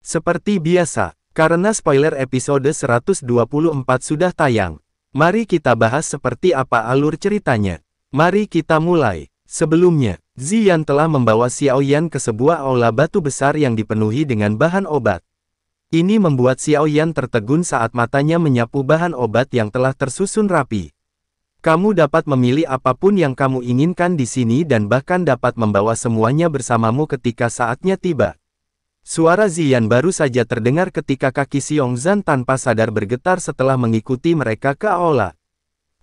Seperti biasa, karena spoiler episode 124 sudah tayang, mari kita bahas seperti apa alur ceritanya. Mari kita mulai. Sebelumnya, Ziyan telah membawa Xiaoyan ke sebuah aula batu besar yang dipenuhi dengan bahan obat. Ini membuat Xiaoyan tertegun saat matanya menyapu bahan obat yang telah tersusun rapi. Kamu dapat memilih apapun yang kamu inginkan di sini dan bahkan dapat membawa semuanya bersamamu ketika saatnya tiba. Suara Ziyan baru saja terdengar ketika kaki Xiongzan tanpa sadar bergetar setelah mengikuti mereka ke aula.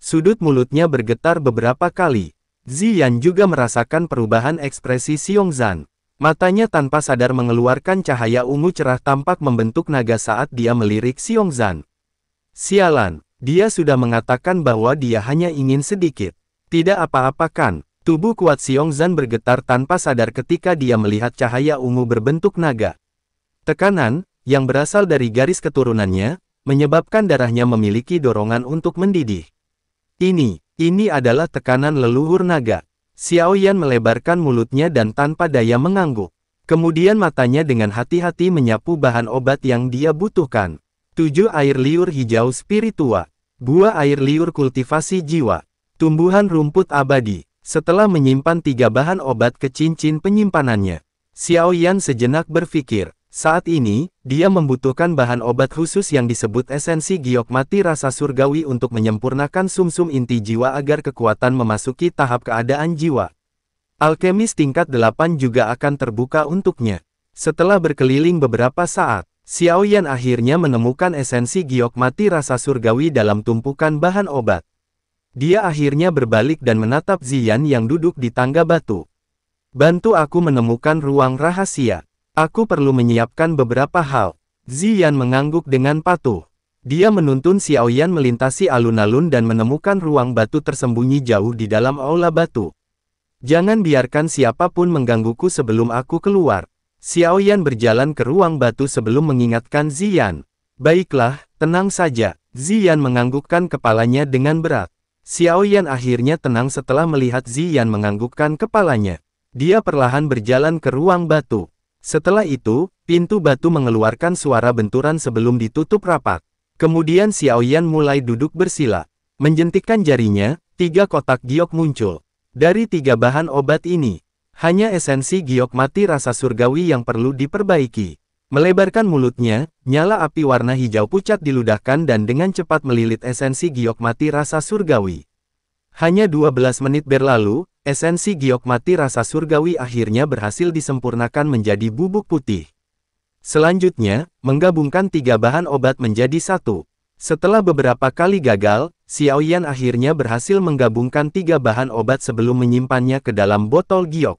Sudut mulutnya bergetar beberapa kali. Ziyan juga merasakan perubahan ekspresi Xiongzan. Matanya tanpa sadar mengeluarkan cahaya ungu cerah tampak membentuk naga saat dia melirik Xiongzan. Sialan, dia sudah mengatakan bahwa dia hanya ingin sedikit. Tidak apa-apa kan? Tubuh kuat Xiongzan bergetar tanpa sadar ketika dia melihat cahaya ungu berbentuk naga. Tekanan, yang berasal dari garis keturunannya, menyebabkan darahnya memiliki dorongan untuk mendidih. Ini adalah tekanan leluhur naga. Xiaoyan melebarkan mulutnya dan tanpa daya mengangguk. Kemudian matanya dengan hati-hati menyapu bahan obat yang dia butuhkan. 7 air liur hijau spiritual. Buah air liur kultivasi jiwa. Tumbuhan rumput abadi. Setelah menyimpan 3 bahan obat ke cincin penyimpanannya, Xiaoyan sejenak berpikir, saat ini, dia membutuhkan bahan obat khusus yang disebut esensi giok mati rasa surgawi untuk menyempurnakan sumsum inti jiwa agar kekuatan memasuki tahap keadaan jiwa. Alkemis tingkat 8 juga akan terbuka untuknya. Setelah berkeliling beberapa saat, Xiaoyan akhirnya menemukan esensi giok mati rasa surgawi dalam tumpukan bahan obat. Dia akhirnya berbalik dan menatap Ziyan yang duduk di tangga batu. Bantu aku menemukan ruang rahasia. Aku perlu menyiapkan beberapa hal. Ziyan mengangguk dengan patuh. Dia menuntun Xiaoyan melintasi alun-alun dan menemukan ruang batu tersembunyi jauh di dalam aula batu. Jangan biarkan siapapun menggangguku sebelum aku keluar. Xiaoyan berjalan ke ruang batu sebelum mengingatkan Ziyan. Baiklah, tenang saja. Ziyan menganggukkan kepalanya dengan berat. Xiaoyan akhirnya tenang setelah melihat Ziyan menganggukkan kepalanya. Dia perlahan berjalan ke ruang batu. Setelah itu, pintu batu mengeluarkan suara benturan sebelum ditutup rapat. Kemudian Xiaoyan mulai duduk bersila. Menjentikkan jarinya, 3 kotak giok muncul. Dari 3 bahan obat ini, hanya esensi giok mati rasa surgawi yang perlu diperbaiki. Melebarkan mulutnya, nyala api warna hijau pucat diludahkan dan dengan cepat melilit esensi giok mati rasa surgawi. Hanya 12 menit berlalu, esensi giok mati rasa surgawi akhirnya berhasil disempurnakan menjadi bubuk putih. Selanjutnya, menggabungkan 3 bahan obat menjadi satu. Setelah beberapa kali gagal, Xiaoyan akhirnya berhasil menggabungkan 3 bahan obat sebelum menyimpannya ke dalam botol giok.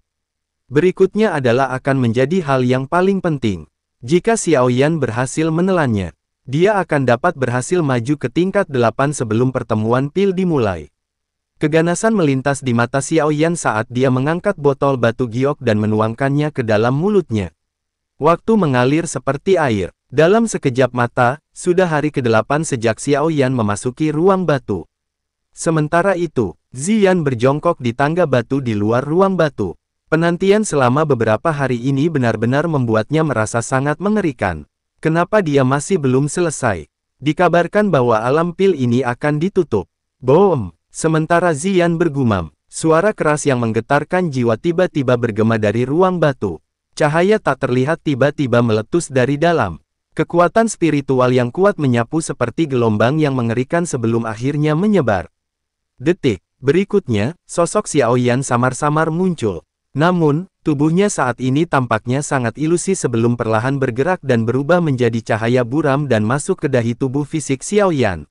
Berikutnya adalah akan menjadi hal yang paling penting. Jika Xiaoyan berhasil menelannya, dia akan dapat berhasil maju ke tingkat 8 sebelum pertemuan pil dimulai. Keganasan melintas di mata Xiaoyan saat dia mengangkat botol batu giok dan menuangkannya ke dalam mulutnya. Waktu mengalir seperti air. Dalam sekejap mata, sudah hari ke-8 sejak Xiaoyan memasuki ruang batu. Sementara itu, Ziyan berjongkok di tangga batu di luar ruang batu. Penantian selama beberapa hari ini benar-benar membuatnya merasa sangat mengerikan. Kenapa dia masih belum selesai? Dikabarkan bahwa alam pil ini akan ditutup. Boom! Sementara Ziyan bergumam, suara keras yang menggetarkan jiwa tiba-tiba bergema dari ruang batu. Cahaya tak terlihat tiba-tiba meletus dari dalam. Kekuatan spiritual yang kuat menyapu seperti gelombang yang mengerikan sebelum akhirnya menyebar. Detik berikutnya, sosok Xiaoyan samar-samar muncul. Namun, tubuhnya saat ini tampaknya sangat ilusi sebelum perlahan bergerak dan berubah menjadi cahaya buram dan masuk ke dahi tubuh fisik Xiaoyan.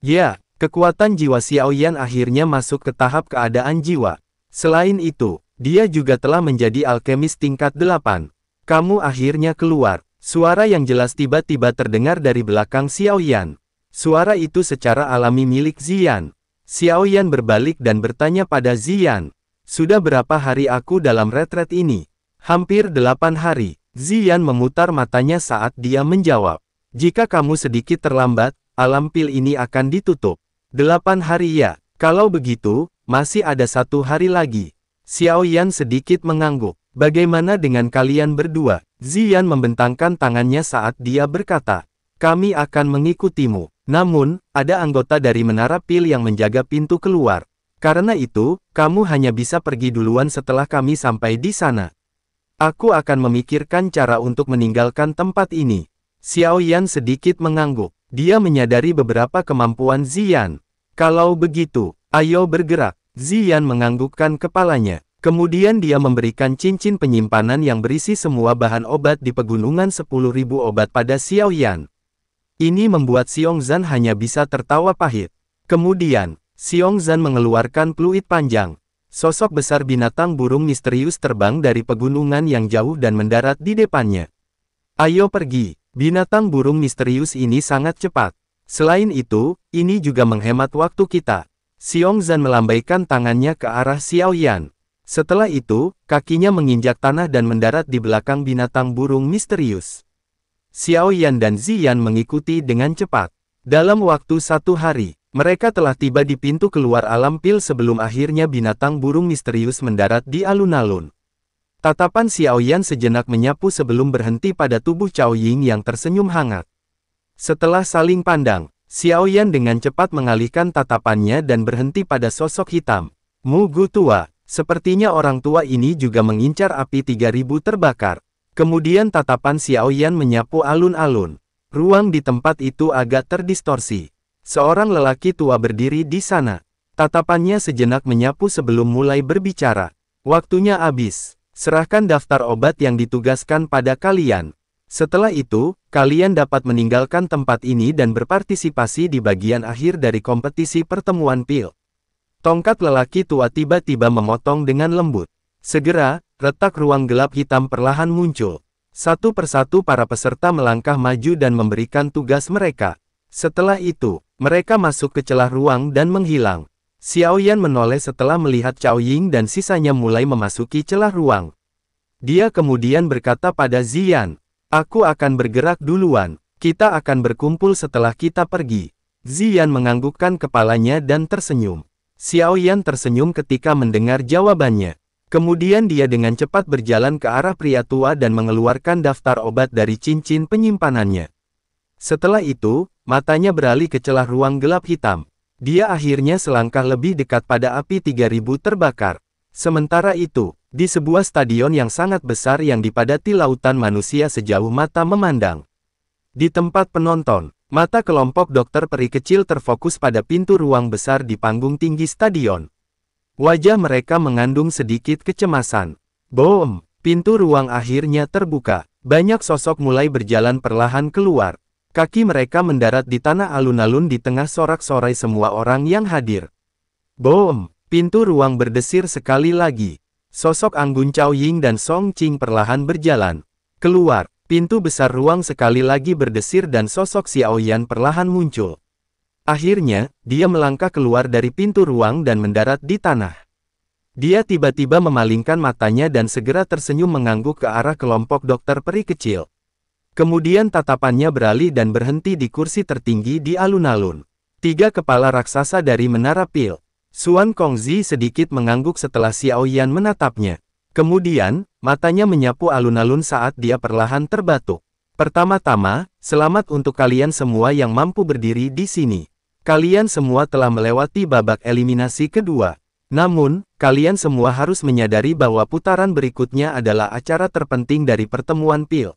Ya, kekuatan jiwa Xiaoyan akhirnya masuk ke tahap keadaan jiwa. Selain itu, dia juga telah menjadi alkemis tingkat 8. Kamu akhirnya keluar. Suara yang jelas tiba-tiba terdengar dari belakang Xiaoyan. Suara itu secara alami milik Ziyan. Xiaoyan berbalik dan bertanya pada Ziyan. Sudah berapa hari aku dalam retret ini? Hampir 8 hari. Ziyan memutar matanya saat dia menjawab. Jika kamu sedikit terlambat, alam pil ini akan ditutup. 8 hari ya. Kalau begitu, masih ada 1 hari lagi. Xiaoyan sedikit mengangguk. Bagaimana dengan kalian berdua? Ziyan membentangkan tangannya saat dia berkata, kami akan mengikutimu. Namun, ada anggota dari Menara Pil yang menjaga pintu keluar. Karena itu, kamu hanya bisa pergi duluan setelah kami sampai di sana. Aku akan memikirkan cara untuk meninggalkan tempat ini. Xiao Yan sedikit mengangguk. Dia menyadari beberapa kemampuan Ziyan. Kalau begitu, ayo bergerak. Ziyan menganggukkan kepalanya. Kemudian dia memberikan cincin penyimpanan yang berisi semua bahan obat di pegunungan 10.000 obat pada Xiao Yan. Ini membuat Xiongzan hanya bisa tertawa pahit. Kemudian, Xiongzan mengeluarkan pluit panjang. Sosok besar binatang burung misterius terbang dari pegunungan yang jauh dan mendarat di depannya. Ayo pergi, binatang burung misterius ini sangat cepat. Selain itu, ini juga menghemat waktu kita. Xiongzan melambaikan tangannya ke arah Xiao Yan. Setelah itu, kakinya menginjak tanah dan mendarat di belakang binatang burung misterius. Xiao Yan dan Ziyan mengikuti dengan cepat. Dalam waktu 1 hari, mereka telah tiba di pintu keluar alam pil sebelum akhirnya binatang burung misterius mendarat di alun-alun. Tatapan Xiao Yan sejenak menyapu sebelum berhenti pada tubuh Cao Ying yang tersenyum hangat. Setelah saling pandang, Xiao Yan dengan cepat mengalihkan tatapannya dan berhenti pada sosok hitam. Mugu tua, sepertinya orang tua ini juga mengincar api 3000 terbakar. Kemudian tatapan Xiao Yan menyapu alun-alun. Ruang di tempat itu agak terdistorsi. Seorang lelaki tua berdiri di sana. Tatapannya sejenak menyapu sebelum mulai berbicara. Waktunya habis. Serahkan daftar obat yang ditugaskan pada kalian. Setelah itu, kalian dapat meninggalkan tempat ini dan berpartisipasi di bagian akhir dari kompetisi pertemuan pil. Tongkat lelaki tua tiba-tiba memotong dengan lembut. Segera, retak ruang gelap hitam perlahan muncul. Satu persatu para peserta melangkah maju dan memberikan tugas mereka. Setelah itu, mereka masuk ke celah ruang dan menghilang. Xiao Yan menoleh setelah melihat Cao Ying dan sisanya mulai memasuki celah ruang. Dia kemudian berkata pada Ziyan, aku akan bergerak duluan. Kita akan berkumpul setelah kita pergi. Ziyan menganggukkan kepalanya dan tersenyum. Xiao Yan tersenyum ketika mendengar jawabannya. Kemudian dia dengan cepat berjalan ke arah pria tua dan mengeluarkan daftar obat dari cincin penyimpanannya. Setelah itu, matanya beralih ke celah ruang gelap hitam. Dia akhirnya selangkah lebih dekat pada api 3000 terbakar. Sementara itu, di sebuah stadion yang sangat besar yang dipadati lautan manusia sejauh mata memandang. Di tempat penonton, mata kelompok dokter peri kecil terfokus pada pintu ruang besar di panggung tinggi stadion. Wajah mereka mengandung sedikit kecemasan. Boom! Pintu ruang akhirnya terbuka. Banyak sosok mulai berjalan perlahan keluar. Kaki mereka mendarat di tanah alun-alun di tengah sorak-sorai semua orang yang hadir. Boom! Pintu ruang berdesir sekali lagi. Sosok Anggun Cao Ying dan Song Qing perlahan berjalan keluar. Pintu besar ruang sekali lagi berdesir dan sosok Xiao Yan perlahan muncul. Akhirnya, dia melangkah keluar dari pintu ruang dan mendarat di tanah. Dia tiba-tiba memalingkan matanya dan segera tersenyum mengangguk ke arah kelompok dokter peri kecil. Kemudian tatapannya beralih dan berhenti di kursi tertinggi di alun-alun. 3 kepala raksasa dari Menara Pil. Xuan Kongzi sedikit mengangguk setelah Xiao Yan menatapnya. Kemudian, matanya menyapu alun-alun saat dia perlahan terbatuk. Pertama-tama, selamat untuk kalian semua yang mampu berdiri di sini. Kalian semua telah melewati babak eliminasi kedua. Namun, kalian semua harus menyadari bahwa putaran berikutnya adalah acara terpenting dari pertemuan pil.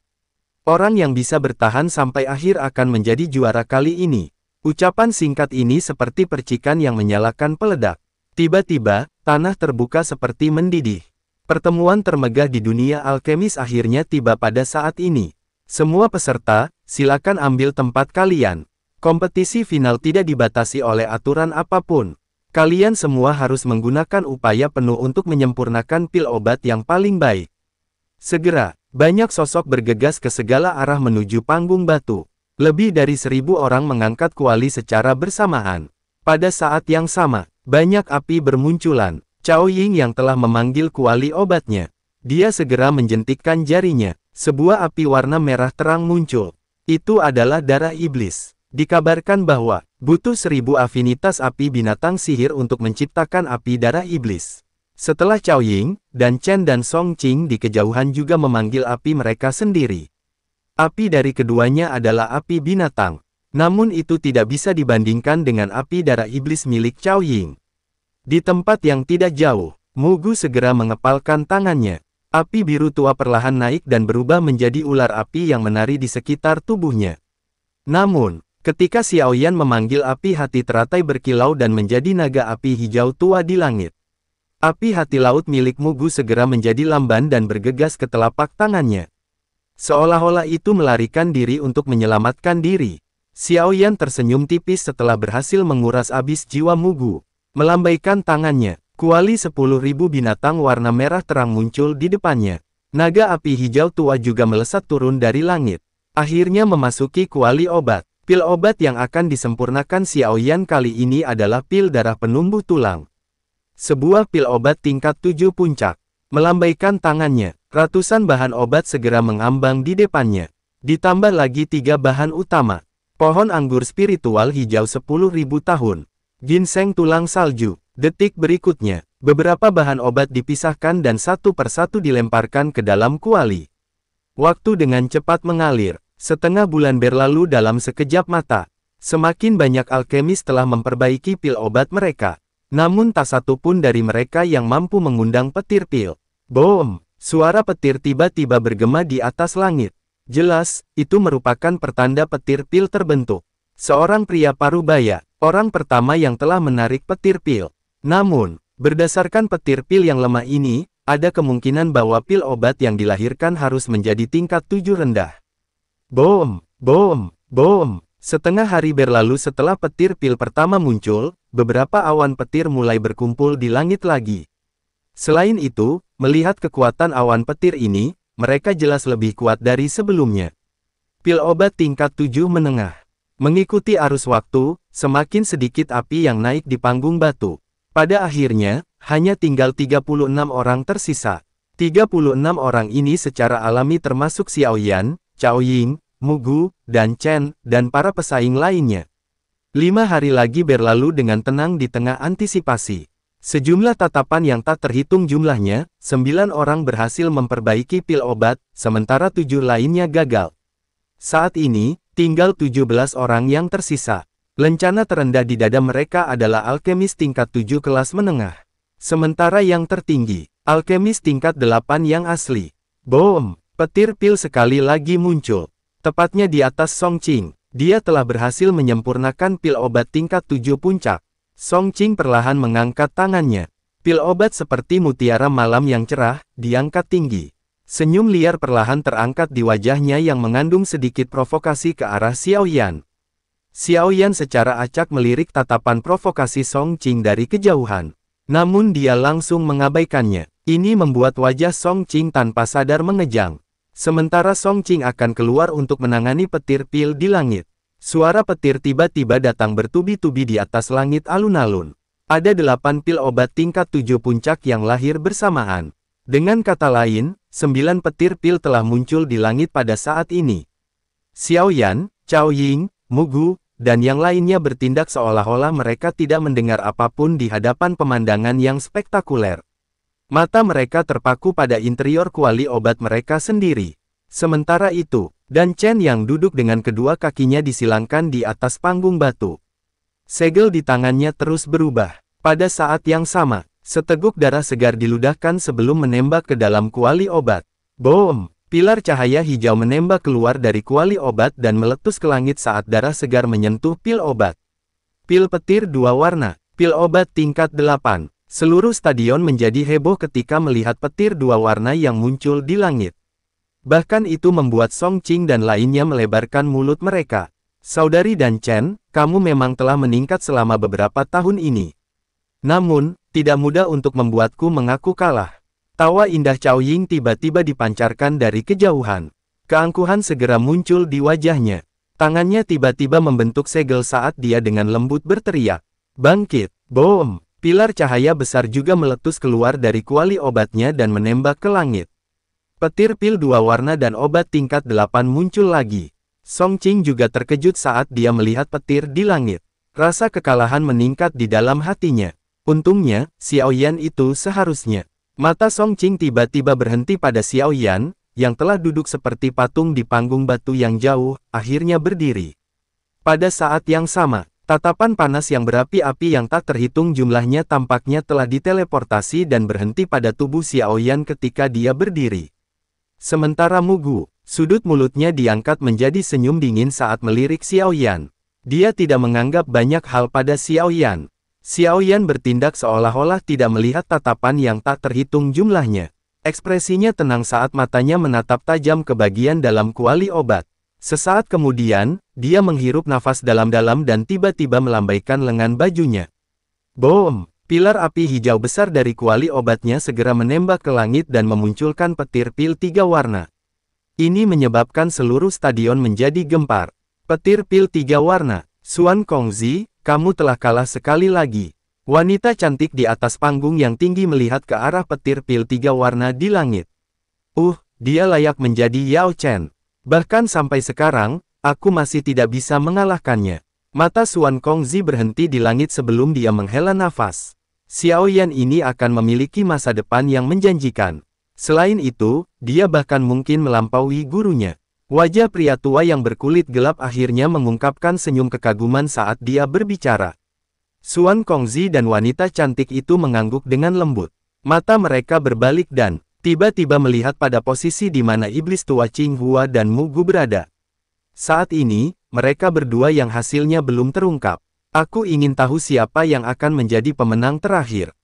Orang yang bisa bertahan sampai akhir akan menjadi juara kali ini. Ucapan singkat ini seperti percikan yang menyalakan peledak. Tiba-tiba, tanah terbuka seperti mendidih. Pertemuan termegah di dunia alkemis akhirnya tiba pada saat ini. Semua peserta, silakan ambil tempat kalian. Kompetisi final tidak dibatasi oleh aturan apapun. Kalian semua harus menggunakan upaya penuh untuk menyempurnakan pil obat yang paling baik. Segera, banyak sosok bergegas ke segala arah menuju panggung batu. Lebih dari 1000 orang mengangkat kuali secara bersamaan. Pada saat yang sama, banyak api bermunculan. Cao Ying yang telah memanggil kuali obatnya. Dia segera menjentikkan jarinya. Sebuah api warna merah terang muncul. Itu adalah darah iblis. Dikabarkan bahwa butuh 1000 afinitas api binatang sihir untuk menciptakan api darah iblis. Setelah Cao Ying, dan Chen dan Song Qing di kejauhan juga memanggil api mereka sendiri. Api dari keduanya adalah api binatang. Namun itu tidak bisa dibandingkan dengan api darah iblis milik Cao Ying. Di tempat yang tidak jauh, Mu Gu segera mengepalkan tangannya. Api biru tua perlahan naik dan berubah menjadi ular api yang menari di sekitar tubuhnya. Namun, ketika Xiao Yan memanggil api hati teratai berkilau dan menjadi naga api hijau tua di langit. Api hati laut milik Mu Gu segera menjadi lamban dan bergegas ke telapak tangannya. Seolah-olah itu melarikan diri untuk menyelamatkan diri. Xiao Yan tersenyum tipis setelah berhasil menguras habis jiwa Mu Gu. Melambaikan tangannya. Kuali 10.000 binatang warna merah terang muncul di depannya. Naga api hijau tua juga melesat turun dari langit. Akhirnya memasuki kuali obat. Pil obat yang akan disempurnakan Xiao Yan kali ini adalah pil darah penumbuh tulang. Sebuah pil obat tingkat 7 puncak. Melambaikan tangannya, ratusan bahan obat segera mengambang di depannya. Ditambah lagi 3 bahan utama. Pohon anggur spiritual hijau 10.000 tahun. Ginseng tulang salju. Detik berikutnya, beberapa bahan obat dipisahkan dan satu persatu dilemparkan ke dalam kuali. Waktu dengan cepat mengalir, setengah bulan berlalu dalam sekejap mata. Semakin banyak alkemis telah memperbaiki pil obat mereka. Namun tak satu pun dari mereka yang mampu mengundang petir pil. Boom! Suara petir tiba-tiba bergema di atas langit. Jelas, itu merupakan pertanda petir pil terbentuk. Seorang pria parubaya, orang pertama yang telah menarik petir pil. Namun, berdasarkan petir pil yang lemah ini, ada kemungkinan bahwa pil obat yang dilahirkan harus menjadi tingkat 7 rendah. Boom! Boom! Boom! Setengah hari berlalu setelah petir pil pertama muncul, beberapa awan petir mulai berkumpul di langit lagi. Selain itu, melihat kekuatan awan petir ini, mereka jelas lebih kuat dari sebelumnya. Pil obat tingkat 7 menengah. Mengikuti arus waktu, semakin sedikit api yang naik di panggung batu. Pada akhirnya, hanya tinggal 36 orang tersisa. 36 orang ini secara alami termasuk Xiao Yan, Cao Ying, Mu Gu, dan Chen, dan para pesaing lainnya. 5 hari lagi berlalu dengan tenang di tengah antisipasi. Sejumlah tatapan yang tak terhitung jumlahnya, 9 orang berhasil memperbaiki pil obat, sementara 7 lainnya gagal. Saat ini, tinggal 17 orang yang tersisa. Lencana terendah di dada mereka adalah alkemis tingkat 7 kelas menengah. Sementara yang tertinggi, alkemis tingkat 8 yang asli. Boom! Petir pil sekali lagi muncul. Tepatnya di atas Song Qing. Dia telah berhasil menyempurnakan pil obat tingkat 7 puncak. Song Qing perlahan mengangkat tangannya. Pil obat seperti mutiara malam yang cerah, diangkat tinggi. Senyum liar perlahan terangkat di wajahnya yang mengandung sedikit provokasi ke arah Xiao Yan. Xiao Yan secara acak melirik tatapan provokasi Song Qing dari kejauhan. Namun dia langsung mengabaikannya. Ini membuat wajah Song Qing tanpa sadar mengejang. Sementara Song Qing akan keluar untuk menangani petir pil di langit. Suara petir tiba-tiba datang bertubi-tubi di atas langit alun-alun. Ada 8 pil obat tingkat 7 puncak yang lahir bersamaan. Dengan kata lain, 9 petir pil telah muncul di langit pada saat ini. Xiao Yan, Cao Ying, Mu Gu, dan yang lainnya bertindak seolah-olah mereka tidak mendengar apapun di hadapan pemandangan yang spektakuler. Mata mereka terpaku pada interior kuali obat mereka sendiri. Sementara itu, Dan Chen yang duduk dengan kedua kakinya disilangkan di atas panggung batu. Segel di tangannya terus berubah. Pada saat yang sama, seteguk darah segar diludahkan sebelum menembak ke dalam kuali obat. Boom! Pilar cahaya hijau menembak keluar dari kuali obat dan meletus ke langit saat darah segar menyentuh pil obat. Pil petir 2 warna, pil obat tingkat 8. Seluruh stadion menjadi heboh ketika melihat petir 2 warna yang muncul di langit. Bahkan itu membuat Song Qing dan lainnya melebarkan mulut mereka. Saudari Dan Chen, kamu memang telah meningkat selama beberapa tahun ini. Namun, tidak mudah untuk membuatku mengaku kalah. Tawa indah Cao Ying tiba-tiba dipancarkan dari kejauhan. Keangkuhan segera muncul di wajahnya. Tangannya tiba-tiba membentuk segel saat dia dengan lembut berteriak. Bangkit! Boom! Pilar cahaya besar juga meletus keluar dari kuali obatnya dan menembak ke langit. Petir pil 2 warna dan obat tingkat 8 muncul lagi. Song Qing juga terkejut saat dia melihat petir di langit. Rasa kekalahan meningkat di dalam hatinya. Untungnya, Xiao Yan itu seharusnya. Mata Song Qing tiba-tiba berhenti pada Xiao Yan, yang telah duduk seperti patung di panggung batu yang jauh, akhirnya berdiri. Pada saat yang sama, tatapan panas yang berapi-api yang tak terhitung jumlahnya tampaknya telah diteleportasi dan berhenti pada tubuh Xiao Yan ketika dia berdiri. Sementara Mugu, sudut mulutnya diangkat menjadi senyum dingin saat melirik Xiao Yan. Dia tidak menganggap banyak hal pada Xiao Yan. Xiao Yan bertindak seolah-olah tidak melihat tatapan yang tak terhitung jumlahnya. Ekspresinya tenang saat matanya menatap tajam ke bagian dalam kuali obat. Sesaat kemudian, dia menghirup nafas dalam-dalam dan tiba-tiba melambaikan lengan bajunya. Boom! Pilar api hijau besar dari kuali obatnya segera menembak ke langit dan memunculkan petir pil 3 warna. Ini menyebabkan seluruh stadion menjadi gempar. Petir pil 3 warna. Xuan Kongzi, kamu telah kalah sekali lagi. Wanita cantik di atas panggung yang tinggi melihat ke arah petir pil 3 warna di langit. Dia layak menjadi Yao Chen. Bahkan sampai sekarang, aku masih tidak bisa mengalahkannya. Mata Xuan Kongzi berhenti di langit sebelum dia menghela nafas. Xiao Yan ini akan memiliki masa depan yang menjanjikan. Selain itu, dia bahkan mungkin melampaui gurunya. Wajah pria tua yang berkulit gelap akhirnya mengungkapkan senyum kekaguman saat dia berbicara. Xuan Kongzi dan wanita cantik itu mengangguk dengan lembut. Mata mereka berbalik dan tiba-tiba melihat pada posisi di mana iblis tua Qing Hua dan Mugu berada. Saat ini, mereka berdua yang hasilnya belum terungkap. Aku ingin tahu siapa yang akan menjadi pemenang terakhir.